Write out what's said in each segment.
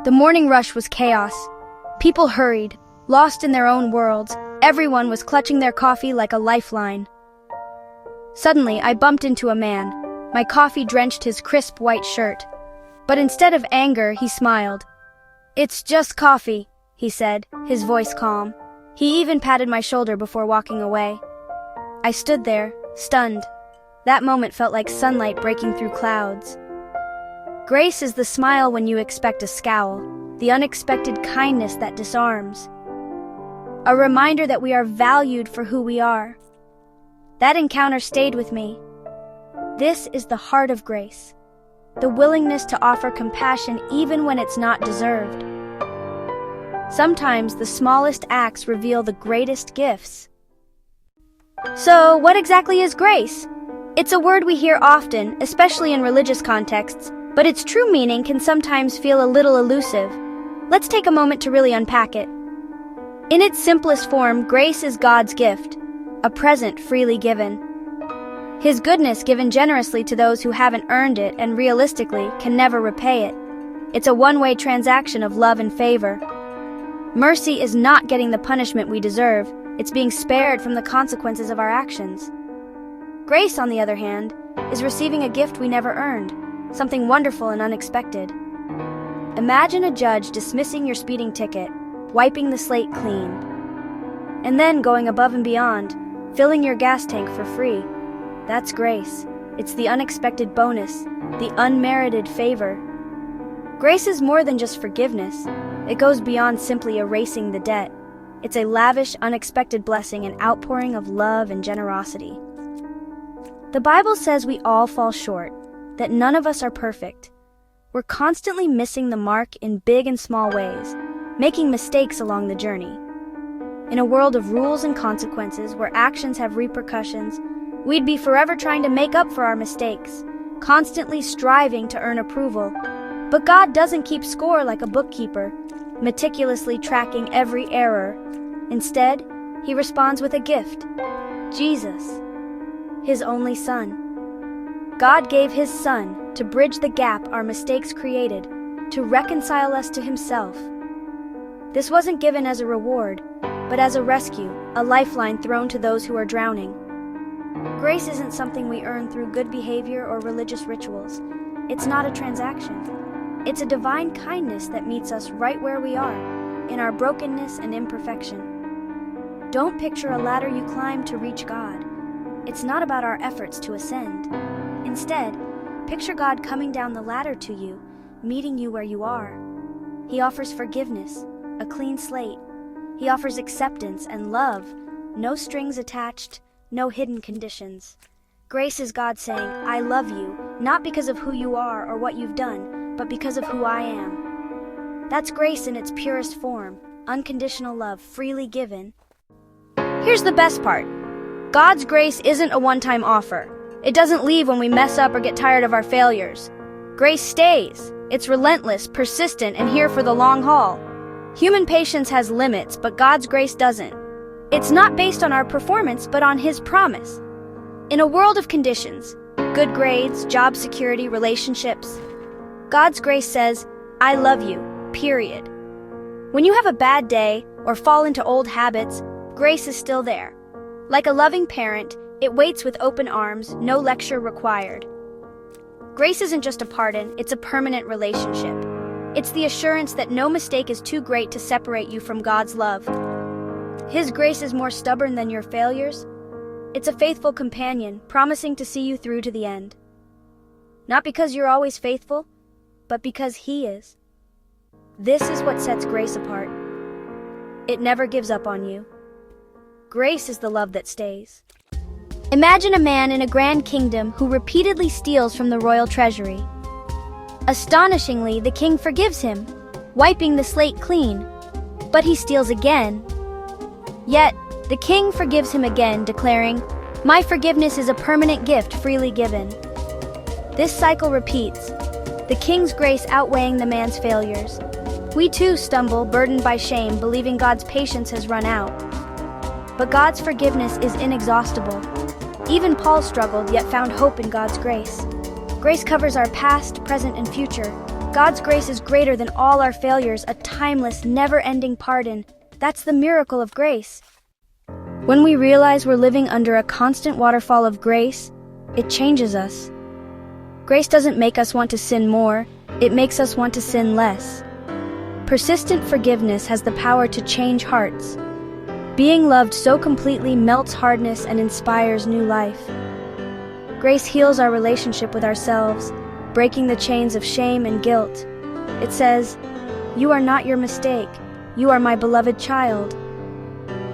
The morning rush was chaos. People hurried, lost in their own worlds. Everyone was clutching their coffee like a lifeline. Suddenly, I bumped into a man. My coffee drenched his crisp white shirt. But instead of anger, he smiled. "It's just coffee," he said, his voice calm. He even patted my shoulder before walking away. I stood there, stunned. That moment felt like sunlight breaking through clouds. Grace is the smile when you expect a scowl, the unexpected kindness that disarms. A reminder that we are valued for who we are. That encounter stayed with me. This is the heart of grace, the willingness to offer compassion even when it's not deserved. Sometimes the smallest acts reveal the greatest gifts. So, what exactly is grace? It's a word we hear often, especially in religious contexts, but its true meaning can sometimes feel a little elusive. Let's take a moment to really unpack it. In its simplest form, grace is God's gift, a present freely given. His goodness given generously to those who haven't earned it and realistically can never repay it. It's a one-way transaction of love and favor. Mercy is not getting the punishment we deserve, it's being spared from the consequences of our actions. Grace, on the other hand, is receiving a gift we never earned, something wonderful and unexpected. Imagine a judge dismissing your speeding ticket, wiping the slate clean, and then going above and beyond, filling your gas tank for free. That's grace. It's the unexpected bonus, the unmerited favor. Grace is more than just forgiveness. It goes beyond simply erasing the debt. It's a lavish, unexpected blessing and outpouring of love and generosity. The Bible says we all fall short, that none of us are perfect. We're constantly missing the mark in big and small ways, making mistakes along the journey. In a world of rules and consequences where actions have repercussions, we'd be forever trying to make up for our mistakes, constantly striving to earn approval. But God doesn't keep score like a bookkeeper, meticulously tracking every error. Instead, He responds with a gift, Jesus, His only Son. God gave His Son to bridge the gap our mistakes created, to reconcile us to Himself. This wasn't given as a reward, but as a rescue, a lifeline thrown to those who are drowning. Grace isn't something we earn through good behavior or religious rituals. It's not a transaction. It's a divine kindness that meets us right where we are, in our brokenness and imperfection. Don't picture a ladder you climb to reach God. It's not about our efforts to ascend. Instead, picture God coming down the ladder to you, meeting you where you are. He offers forgiveness, a clean slate. He offers acceptance and love, no strings attached, no hidden conditions. Grace is God saying, I love you, not because of who you are or what you've done, but because of who I am. That's grace in its purest form, unconditional love, freely given. Here's the best part. God's grace isn't a one-time offer. It doesn't leave when we mess up or get tired of our failures. Grace stays. It's relentless, persistent, and here for the long haul. Human patience has limits, but God's grace doesn't. It's not based on our performance, but on His promise. In a world of conditions, good grades, job security, relationships, God's grace says, I love you, period. When you have a bad day or fall into old habits, grace is still there. Like a loving parent, it waits with open arms, no lecture required. Grace isn't just a pardon, it's a permanent relationship. It's the assurance that no mistake is too great to separate you from God's love. His grace is more stubborn than your failures. It's a faithful companion, promising to see you through to the end. Not because you're always faithful, but because He is. This is what sets grace apart. It never gives up on you. Grace is the love that stays. Imagine a man in a grand kingdom who repeatedly steals from the royal treasury. Astonishingly, the king forgives him, wiping the slate clean. But he steals again. Yet, the king forgives him again, declaring, My forgiveness is a permanent gift freely given. This cycle repeats, the king's grace outweighing the man's failures. We too stumble, burdened by shame, believing God's patience has run out. But God's forgiveness is inexhaustible. Even Paul struggled, yet found hope in God's grace. Grace covers our past, present, and future. God's grace is greater than all our failures, a timeless, never-ending pardon. That's the miracle of grace. When we realize we're living under a constant waterfall of grace, it changes us. Grace doesn't make us want to sin more, it makes us want to sin less. Persistent forgiveness has the power to change hearts. Being loved so completely melts hardness and inspires new life. Grace heals our relationship with ourselves, breaking the chains of shame and guilt. It says, "You are not your mistake. You are my beloved child."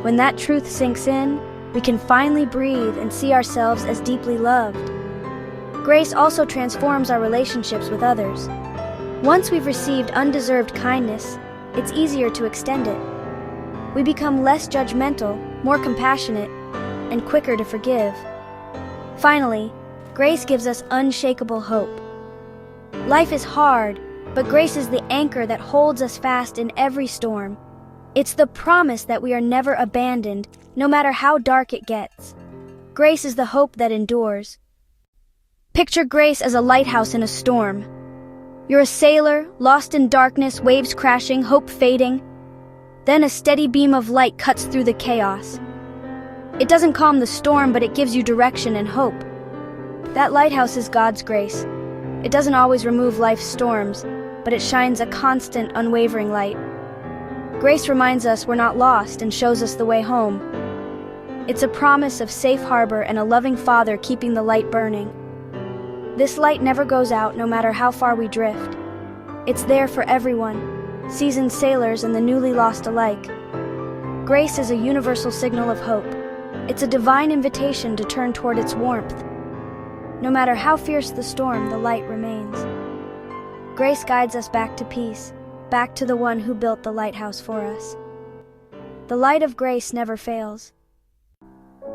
When that truth sinks in, we can finally breathe and see ourselves as deeply loved. Grace also transforms our relationships with others. Once we've received undeserved kindness, it's easier to extend it. We become less judgmental, more compassionate, and quicker to forgive. Finally, grace gives us unshakable hope. Life is hard, but grace is the anchor that holds us fast in every storm. It's the promise that we are never abandoned, no matter how dark it gets. Grace is the hope that endures. Picture grace as a lighthouse in a storm. You're a sailor, lost in darkness, waves crashing, hope fading. Then a steady beam of light cuts through the chaos. It doesn't calm the storm, but it gives you direction and hope. That lighthouse is God's grace. It doesn't always remove life's storms, but it shines a constant, unwavering light. Grace reminds us we're not lost and shows us the way home. It's a promise of safe harbor and a loving Father keeping the light burning. This light never goes out, no matter how far we drift. It's there for everyone, seasoned sailors and the newly lost alike. Grace is a universal signal of hope. It's a divine invitation to turn toward its warmth. No matter how fierce the storm, the light remains. Grace guides us back to peace, back to the one who built the lighthouse for us. The light of grace never fails.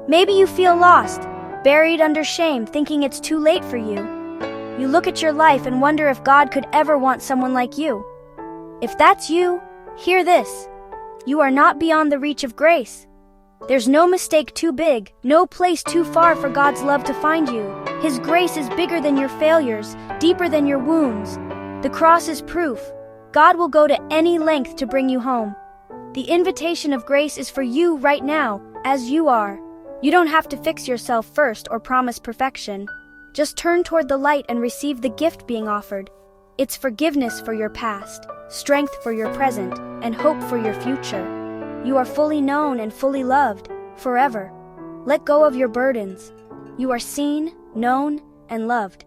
Maybe you feel lost, buried under shame, thinking it's too late for you. You look at your life and wonder if God could ever want someone like you. If that's you, hear this. You are not beyond the reach of grace. There's no mistake too big, no place too far for God's love to find you. His grace is bigger than your failures, deeper than your wounds. The cross is proof. God will go to any length to bring you home. The invitation of grace is for you right now, as you are. You don't have to fix yourself first or promise perfection. Just turn toward the light and receive the gift being offered. It's forgiveness for your past, strength for your present, and hope for your future. You are fully known and fully loved, forever. Let go of your burdens. You are seen, known, and loved.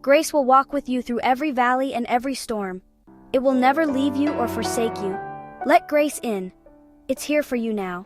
Grace will walk with you through every valley and every storm. It will never leave you or forsake you. Let grace in. It's here for you now.